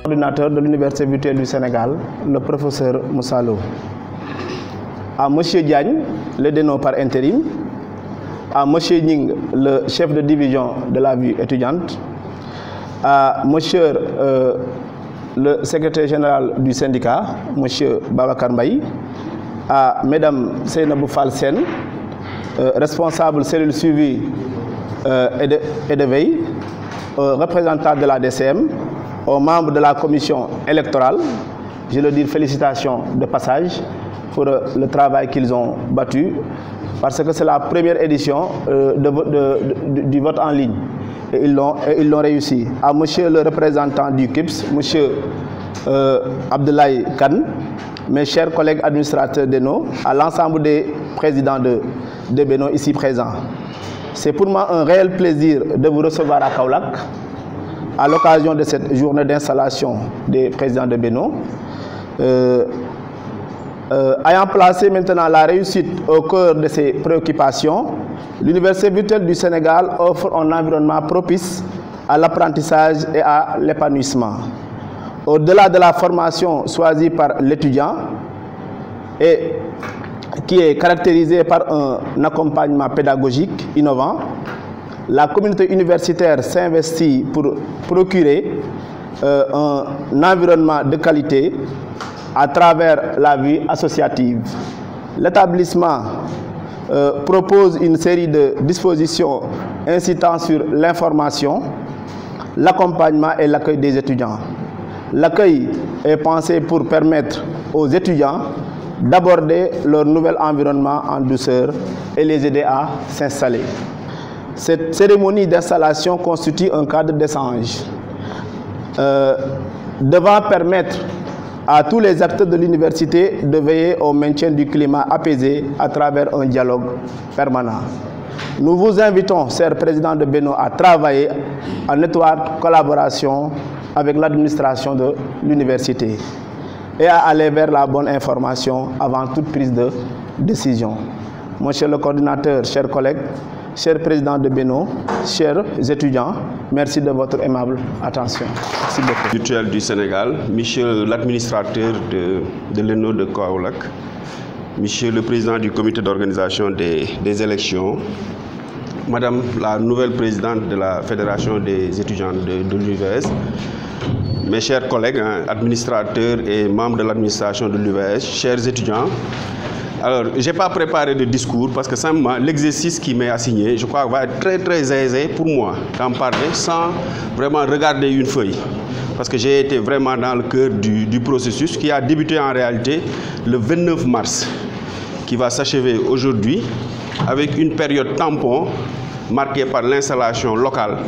Coordinateur de l'Université virtuelle du Sénégal, le professeur Moussa Lo. À M. Diagne, le déno par intérim. À M. Ning, le chef de division de la vie étudiante. À M. Le secrétaire général du syndicat, M. Babacar Mbaye. À Mme Seynabou Fall Sen, responsable cellule suivi et de veille, aux représentants de la DCM, aux membres de la commission électorale. Je leur dis félicitations de passage pour le travail qu'ils ont battu, parce que c'est la première édition du vote en ligne. Et ils l'ont réussi. À monsieur le représentant du KIPS, monsieur Abdoulaye Kane, mes chers collègues administrateurs d'ENO, à l'ensemble des présidents de Beno ici présents. C'est pour moi un réel plaisir de vous recevoir à Kaolack à l'occasion de cette journée d'installation des présidents de Beno. Ayant placé maintenant la réussite au cœur de ses préoccupations, l'Université virtuelle du Sénégal offre un environnement propice à l'apprentissage et à l'épanouissement. Au-delà de la formation choisie par l'étudiant et qui est caractérisée par un accompagnement pédagogique innovant, la communauté universitaire s'investit pour procurer un environnement de qualité à travers la vie associative. L'établissement propose une série de dispositions incitant sur l'information, l'accompagnement et l'accueil des étudiants. L'accueil est pensé pour permettre aux étudiants d'aborder leur nouvel environnement en douceur et les aider à s'installer. Cette cérémonie d'installation constitue un cadre d'échange devant permettre à tous les acteurs de l'université de veiller au maintien du climat apaisé à travers un dialogue permanent. Nous vous invitons, chers présidents de Beno, à travailler en étroite collaboration avec l'administration de l'université et à aller vers la bonne information avant toute prise de décision. Monsieur le coordinateur, chers collègues, chers présidents de Beno, chers étudiants, merci de votre aimable attention. Merci beaucoup. Virtuel du Sénégal, monsieur l'administrateur de l'ENO de Kaolack, monsieur le président du comité d'organisation des élections, madame la nouvelle présidente de la Fédération des étudiants de l'UVS, mes chers collègues, administrateurs et membres de l'administration de l'UVS, chers étudiants. Alors, je n'ai pas préparé de discours parce que simplement l'exercice qui m'est assigné, je crois, va être très aisé pour moi d'en parler sans vraiment regarder une feuille. Parce que j'ai été vraiment dans le cœur du processus qui a débuté en réalité le 29 mars, qui va s'achever aujourd'hui avec une période tampon marquée par l'installation locale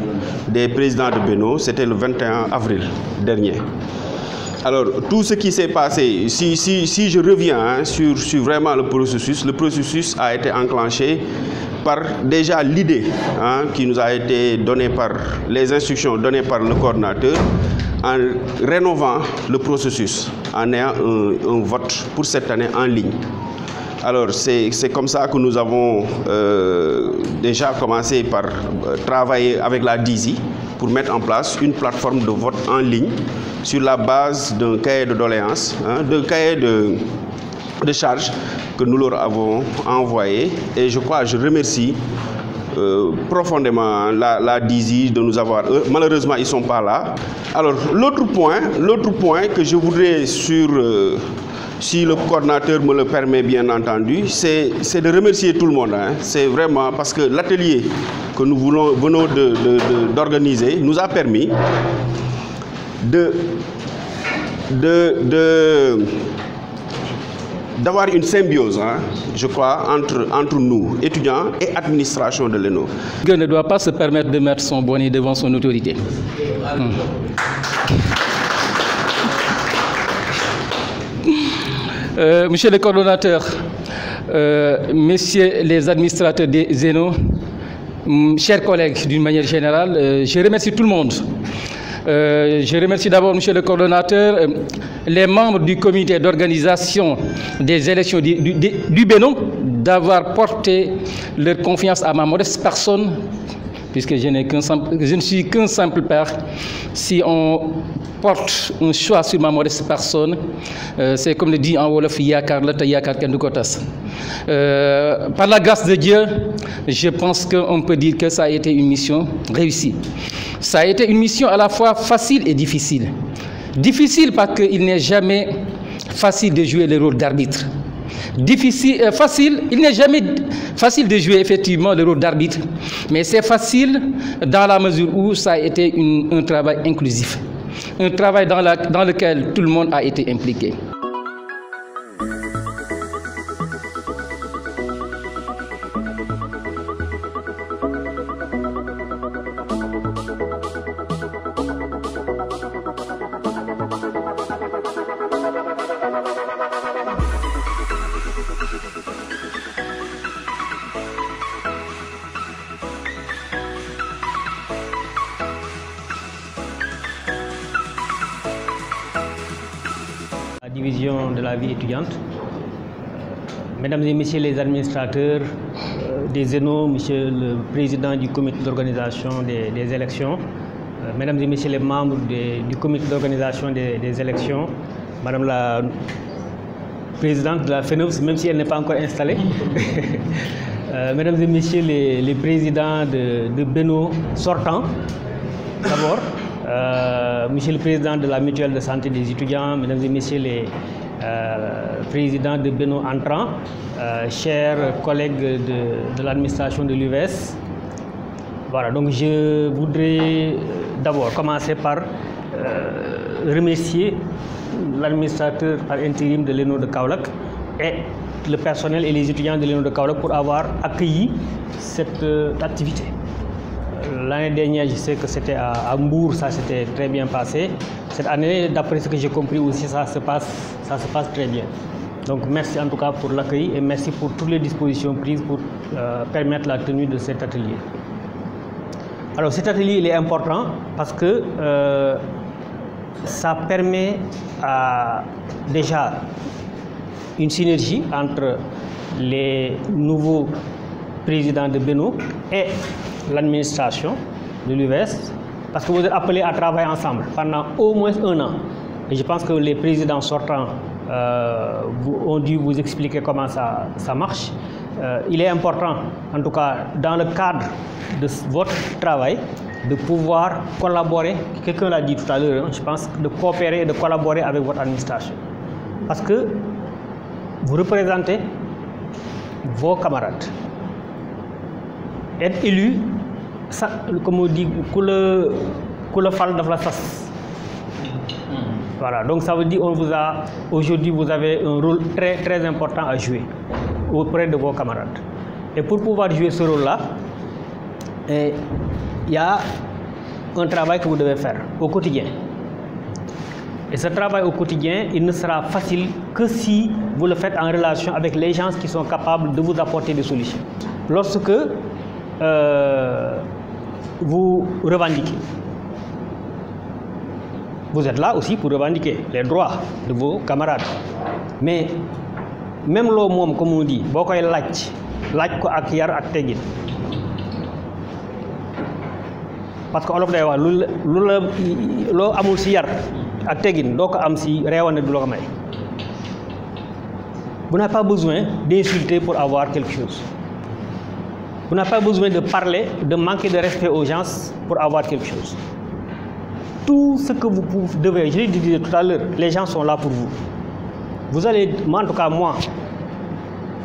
des présidents de Beno. C'était le 21 avril dernier. Alors, tout ce qui s'est passé, si je reviens sur vraiment le processus a été enclenché par déjà l'idée qui nous a été donnée par les instructions données par le coordinateur en rénovant le processus, en ayant un vote pour cette année en ligne. Alors, c'est comme ça que nous avons déjà commencé par travailler avec la DISI pour mettre en place une plateforme de vote en ligne sur la base d'un cahier de doléances, d'un cahier de charges que nous leur avons envoyé. Et je remercie profondément la DISI de nous avoir... malheureusement, ils ne sont pas là. Alors, l'autre point que je voudrais si le coordinateur me le permet bien entendu, c'est de remercier tout le monde. C'est vraiment parce que l'atelier que nous venons d'organiser nous a permis d'avoir une symbiose, je crois, entre nous, étudiants et administration de l'ENO. Il ne doit pas se permettre de mettre son bonnet devant son autorité. Monsieur le coordonnateur, messieurs les administrateurs des ZENO, chers collègues d'une manière générale, je remercie tout le monde. Je remercie d'abord, monsieur le coordonnateur, les membres du comité d'organisation des élections du Bénin d'avoir porté leur confiance à ma modeste personne puisque je ne suis qu'un simple père. Si on porte un choix sur ma modeste personne, c'est comme le dit en Wolof, Yakar la te Yakar kenn du ko tas. Par la grâce de Dieu, je pense qu'on peut dire que ça a été une mission réussie. Ça a été une mission à la fois facile et difficile. Difficile parce qu'il n'est jamais facile de jouer le rôle d'arbitre. Facile, il n'est jamais facile de jouer effectivement le rôle d'arbitre, mais c'est facile dans la mesure où ça a été un travail inclusif, un travail dans lequel tout le monde a été impliqué. Division de la vie étudiante, mesdames et messieurs les administrateurs des Zeno, monsieur le président du comité d'organisation des élections, mesdames et messieurs les membres du comité d'organisation des élections, madame la présidente de la FENOPS, même si elle n'est pas encore installée, mesdames et messieurs les présidents de Beno sortants, d'abord, monsieur le président de la mutuelle de santé des étudiants, mesdames et messieurs les présidents de Beno entrants, chers collègues de l'administration de l'UVS. Voilà, donc je voudrais d'abord commencer par remercier l'administrateur par intérim de l'ENO de Kaolack et le personnel et les étudiants de l'ENO de Kaolack pour avoir accueilli cette activité. L'année dernière, je sais que c'était à Mbour, ça s'était très bien passé. Cette année, d'après ce que j'ai compris aussi, ça se passe très bien. Donc merci en tout cas pour l'accueil et merci pour toutes les dispositions prises pour permettre la tenue de cet atelier. Alors cet atelier il est important parce que ça permet déjà une synergie entre les nouveaux présidents de Beno et l'administration de l'UVS, parce que vous êtes appelés à travailler ensemble pendant au moins un an. Et je pense que les présidents sortants ont dû vous expliquer comment ça marche. Il est important, en tout cas dans le cadre de votre travail, de pouvoir collaborer, quelqu'un l'a dit tout à l'heure, je pense, de coopérer et de collaborer avec votre administration. Parce que vous représentez vos camarades. Être élu, ça, comme on dit, voilà, donc ça veut dire aujourd'hui vous avez un rôle très très important à jouer auprès de vos camarades. Et pour pouvoir jouer ce rôle-là, il y a un travail que vous devez faire au quotidien. Et ce travail au quotidien, il ne sera facile que si vous le faites en relation avec les gens qui sont capables de vous apporter des solutions. Lorsque vous revendiquez, vous êtes là aussi pour revendiquer les droits de vos camarades. Mais même l'homme, comme on dit, beaucoup de laaj ko ak yar ak teggin. Parce que olof day wax lo amul ci yar ak teggin doo ko am ci réewane du la ko may. Vous n'avez pas besoin d'insulter pour avoir quelque chose. Vous n'avez pas besoin de parler, de manquer de respect aux gens pour avoir quelque chose. Tout ce que vous devez, je l'ai dit tout à l'heure, les gens sont là pour vous. Vous allez, moi en tout cas moi,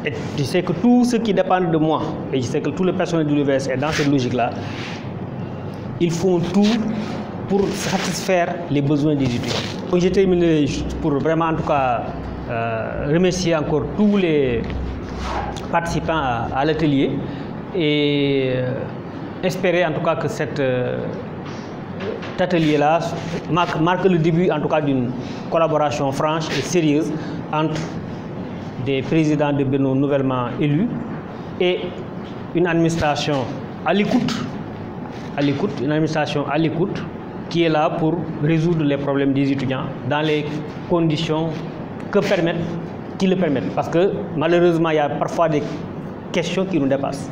et je sais que tout ce qui dépend de moi, et je sais que tous les personnels de l'UVS est dans cette logique-là, ils font tout pour satisfaire les besoins des étudiants. Donc, je termine pour vraiment en tout cas remercier encore tous les participants à l'atelier et espérer en tout cas que cet atelier-là marque le début en tout cas d'une collaboration franche et sérieuse entre des présidents de Beno nouvellement élus et une administration à l'écoute, une administration à l'écoute qui est là pour résoudre les problèmes des étudiants dans les conditions qui le permettent. Parce que malheureusement, il y a parfois des questions qui nous dépassent.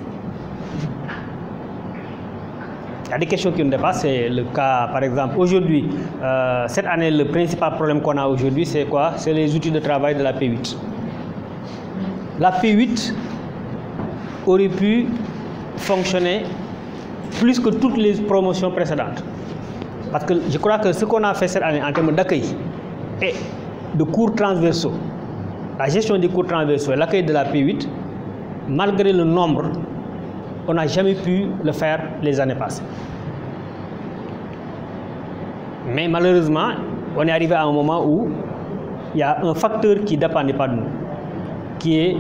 Il y a des questions qui nous dépassent. C'est le cas, par exemple, aujourd'hui, cette année, le principal problème qu'on a aujourd'hui, c'est quoi? C'est les outils de travail de la P8. La P8 aurait pu fonctionner plus que toutes les promotions précédentes. Parce que je crois que ce qu'on a fait cette année en termes d'accueil et de cours transversaux, la gestion des cours transversaux et l'accueil de la P8, malgré le nombre, on n'a jamais pu le faire les années passées. Mais malheureusement, on est arrivé à un moment où il y a un facteur qui ne dépendait pas de nous, qui est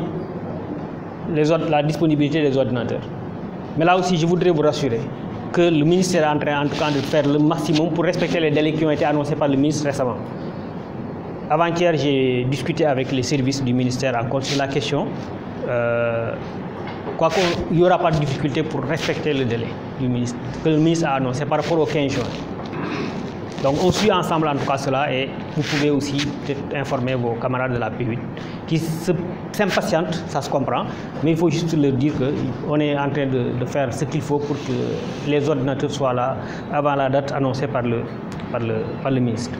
la disponibilité des ordinateurs. Mais là aussi, je voudrais vous rassurer que le ministère est en train de faire le maximum pour respecter les délais qui ont été annoncés par le ministre récemment. Avant-hier, j'ai discuté avec les services du ministère encore sur la question. Quoi qu'il n'y aura pas de difficulté pour respecter le délai que le ministre a annoncé par rapport au 15 juin. Donc on suit ensemble en tout cas cela et vous pouvez aussi informer vos camarades de la P8 qui s'impatientent, ça se comprend, mais il faut juste leur dire qu'on est en train de faire ce qu'il faut pour que les ordinateurs soient là avant la date annoncée par le ministre.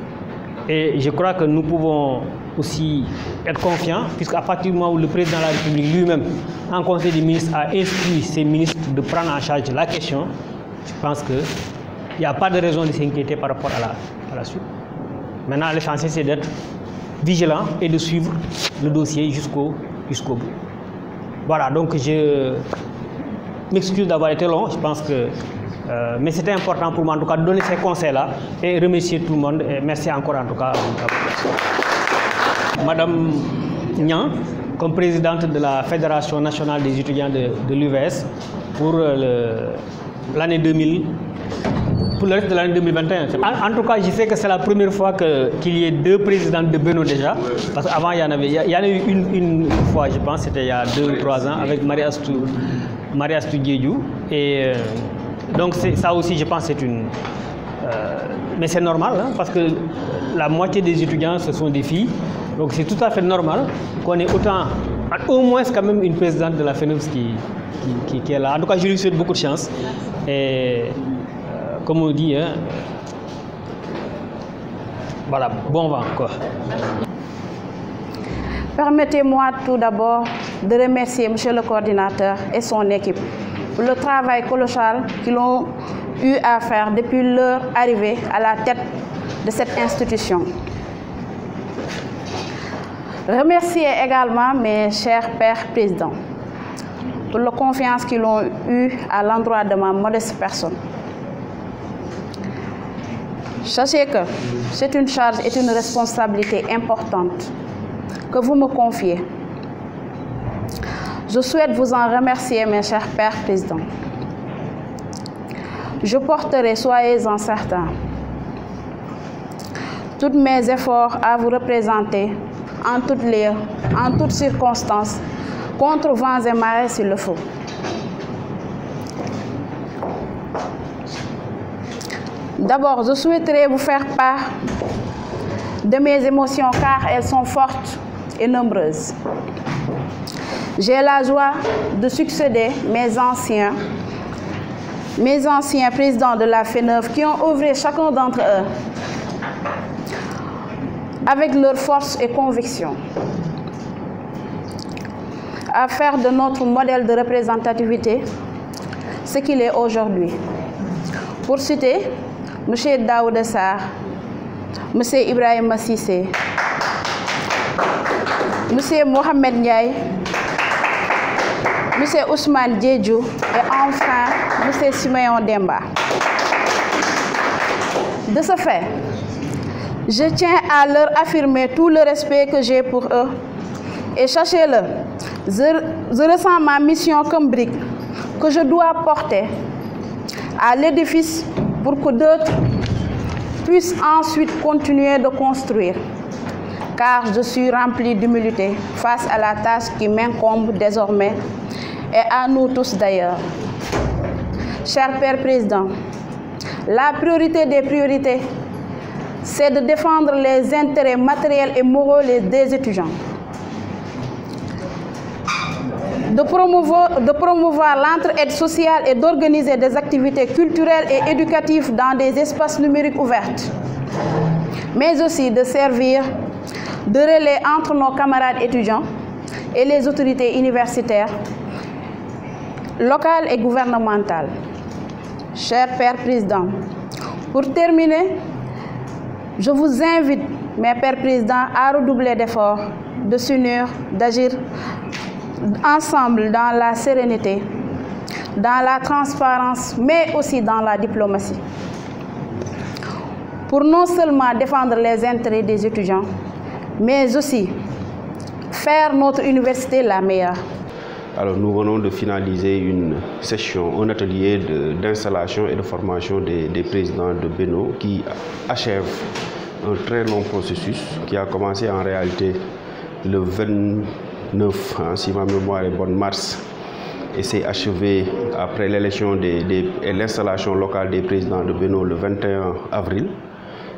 Et je crois que nous pouvons aussi être confiants, puisqu'à partir du moment où le président de la République lui-même, en Conseil des ministres, a instruit ses ministres de prendre en charge la question, je pense qu'il n'y a pas de raison de s'inquiéter par rapport à la suite. Maintenant, l'essentiel, c'est d'être vigilant et de suivre le dossier jusqu'au bout. Voilà, donc je m'excuse d'avoir été long, je pense que... mais c'était important pour moi en tout cas de donner ces conseils-là et remercier tout le monde. Et merci encore en tout cas à vous. Madame Niang, comme présidente de la Fédération nationale des étudiants de l'UVS pour l'année 2000, pour le reste de l'année 2021. En tout cas, je sais que c'est la première fois qu'il y ait deux présidentes de Beno déjà, parce qu'avant il y en a eu une fois, je pense, c'était il y a 2 ou 3 ans, avec Marie-Astou Diédiou. Et donc ça aussi, je pense, c'est une... mais c'est normal, hein, parce que la moitié des étudiants, ce sont des filles. Donc c'est tout à fait normal qu'on ait autant, au moins quand même une présidente de la FENOPS qui est là. En tout cas, je lui souhaite beaucoup de chance. Et comme on dit, hein, voilà, bon vent, quoi. Permettez-moi tout d'abord de remercier M. le coordinateur et son équipe pour le travail colossal qu'ils ont eu à faire depuis leur arrivée à la tête de cette institution. Remercier également mes chers pères présidents pour la confiance qu'ils ont eue à l'endroit de ma modeste personne. Sachez que c'est une charge et une responsabilité importante que vous me confiez. Je souhaite vous en remercier, mes chers pères présidents. Je porterai, soyez-en certains, tous mes efforts à vous représenter en toutes circonstances, contre vents et marées s'il le faut. D'abord, je souhaiterais vous faire part de mes émotions car elles sont fortes et nombreuses. J'ai la joie de succéder mes anciens présidents de la FENOPS qui ont œuvré chacun d'entre eux avec leur force et conviction à faire de notre modèle de représentativité ce qu'il est aujourd'hui. Pour citer M. Daouda Sarr, M. Ibrahima Cissé, M. Mohamed Ndiaye, M. Ousmane Diédiou et enfin M. Siméon Demba. De ce fait, je tiens à leur affirmer tout le respect que j'ai pour eux et sachez-le, je ressens ma mission comme brique que je dois porter à l'édifice pour que d'autres puissent ensuite continuer de construire. Car je suis rempli d'humilité face à la tâche qui m'incombe désormais et à nous tous d'ailleurs. Cher Père Président, la priorité des priorités, c'est de défendre les intérêts matériels et moraux des étudiants. de promouvoir l'entraide sociale et d'organiser des activités culturelles et éducatives dans des espaces numériques ouverts, mais aussi de servir de relais entre nos camarades étudiants et les autorités universitaires, locales et gouvernementales. Cher Père Président, pour terminer, je vous invite, mes Pères Présidents, à redoubler d'efforts, de s'unir, d'agir ensemble dans la sérénité, dans la transparence, mais aussi dans la diplomatie, pour non seulement défendre les intérêts des étudiants, mais aussi faire notre université la meilleure. Alors nous venons de finaliser une session, un atelier d'installation et de formation des présidents de Beno qui achève un très long processus qui a commencé en réalité le 29, si ma mémoire est bonne, mars, et s'est achevé après l'élection et l'installation locale des présidents de Beno le 21 avril.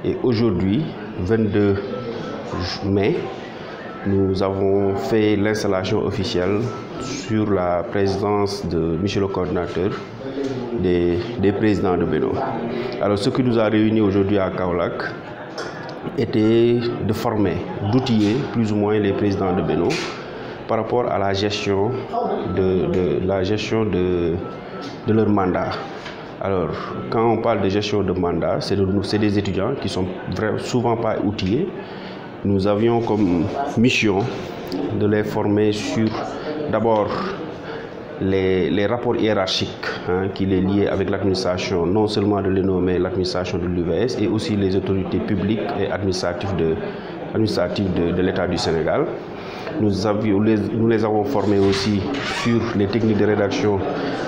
Et aujourd'hui, 22 mai, nous avons fait l'installation officielle sur la présidence de Michel le coordinateur des présidents de Beno. Alors ce qui nous a réunis aujourd'hui à Kaolack était de former, d'outiller plus ou moins les présidents de Beno par rapport à la gestion de leur mandat. Alors, quand on parle de gestion de mandat, c'est des étudiants qui sont souvent pas outillés. Nous avions comme mission de les former sur d'abord les rapports hiérarchiques qui les lient avec l'administration, non seulement de l'ENO, mais l'administration de l'UVS et aussi les autorités publiques et administratives de l'État du Sénégal. Nous les avons formés aussi sur les techniques de rédaction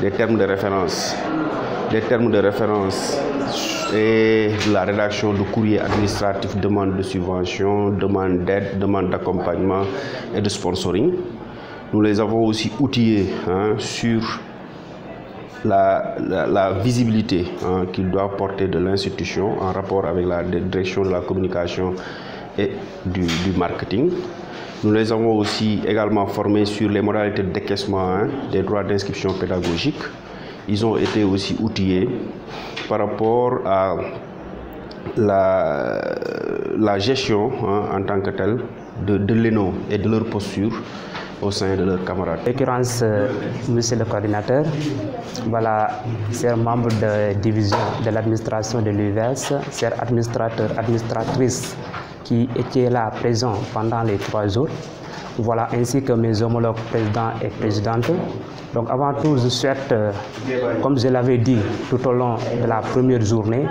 des termes de référence et de la rédaction de courriers administratifs, demande de subvention, demande d'aide, demande d'accompagnement et de sponsoring. Nous les avons aussi outillés sur la visibilité qu'ils doivent porter de l'institution en rapport avec la direction de la communication et du marketing. Nous les avons aussi également formés sur les modalités de décaissement des droits d'inscription pédagogique. Ils ont été aussi outillés par rapport à la gestion en tant que telle de l'ENO et de leur posture au sein de leurs camarades. En l'occurrence, monsieur le coordinateur, voilà, chers membres de division de l'administration de l'UVS, chers administrateurs, administratrices qui étaient là présents pendant les 3 jours, voilà, ainsi que mes homologues présidents et présidentes. Donc avant tout, je souhaite, comme je l'avais dit tout au long de la première journée,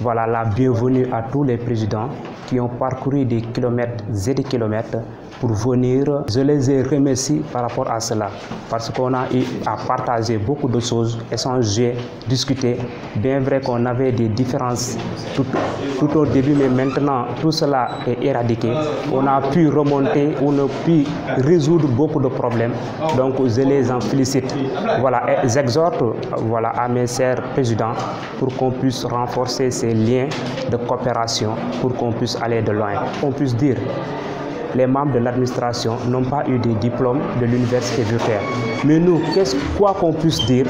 voilà, la bienvenue à tous les présidents qui ont parcouru des kilomètres et des kilomètres pour venir. Je les ai remerciés par rapport à cela, parce qu'on a eu à partager beaucoup de choses, échanger, discuter. Bien vrai qu'on avait des différences tout au début, mais maintenant tout cela est éradiqué. On a pu remonter, on a pu résoudre beaucoup de problèmes. Donc je les en félicite. Voilà, et j'exhorte voilà, à mes chers présidents pour qu'on puisse renforcer ces liens de coopération, pour qu'on puisse aller de loin. On puisse dire, les membres de l'administration n'ont pas eu des diplômes de l'université virtuelle. Mais nous, quoi qu'on puisse dire,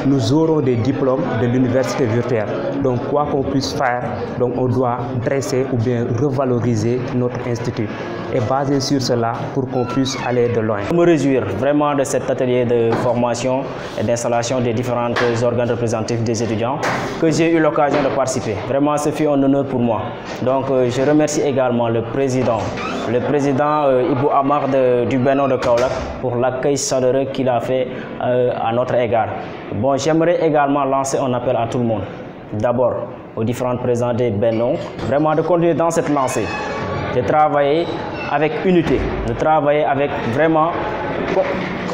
nous aurons des diplômes de l'université virtuelle. Donc, quoi qu'on puisse faire, donc on doit dresser ou bien revaloriser notre institut et baser sur cela pour qu'on puisse aller de loin. Je me réjouis vraiment de cet atelier de formation et d'installation des différents organes représentatifs des étudiants que j'ai eu l'occasion de participer. Vraiment, ce fut un honneur pour moi. Donc, je remercie également le président Ibou Amar du Beno de Kaolack pour l'accueil chaleureux qu'il a fait à notre égard. Bon, j'aimerais également lancer un appel à tout le monde. D'abord, aux différents présidents des Beno, vraiment de continuer dans cette lancée, de travailler avec unité, de travailler avec vraiment,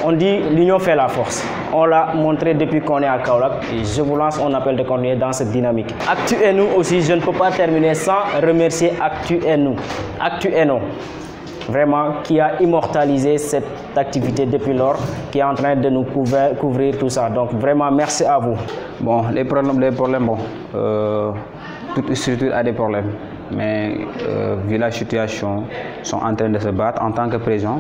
on dit l'union fait la force. On l'a montré depuis qu'on est à Kaolack et je vous lance un appel de continuer dans cette dynamique. Actu Eno aussi, je ne peux pas terminer sans remercier Actu Eno. Actu Eno, vraiment, qui a immortalisé cette activité depuis lors, qui est en train de nous couvrir tout ça. Donc vraiment, merci à vous. Bon, les problèmes bon, toute structure a des problèmes. Mais vu la situation, sont en train de se battre en tant que président.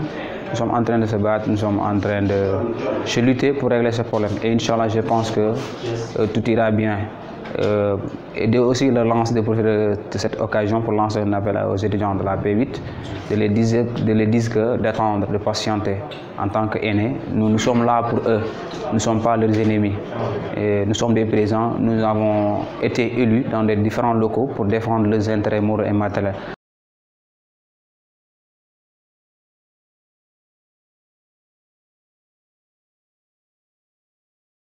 nous sommes en train de se battre, nous sommes en train de lutter pour régler ce problème. Et Inch'Allah, je pense que tout ira bien. Et aussi le lance de cette occasion pour lancer un appel aux étudiants de la P8, de les dire d'attendre, de patienter. En tant qu'aînés, nous sommes là pour eux, nous ne sommes pas leurs ennemis. Et nous sommes des présidents, nous avons été élus dans des différents locaux pour défendre leurs intérêts moraux et matériels.